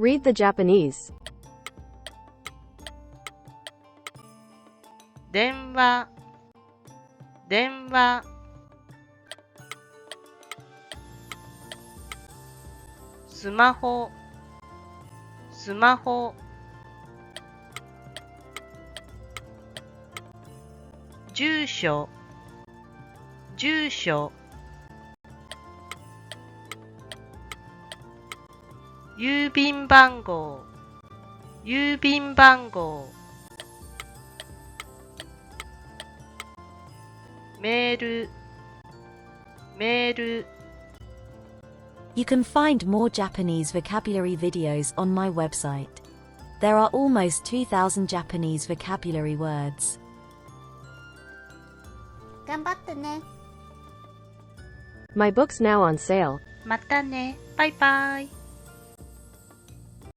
Read the Japanese. 電話、電話。スマホ、スマホ。住所、住所。郵便番号、郵便番号。メール、メール。You can find more Japanese vocabulary videos on my website. There are almost 2,000 Japanese vocabulary words. 頑張ってね。My book's now on sale. またね。バイバイ。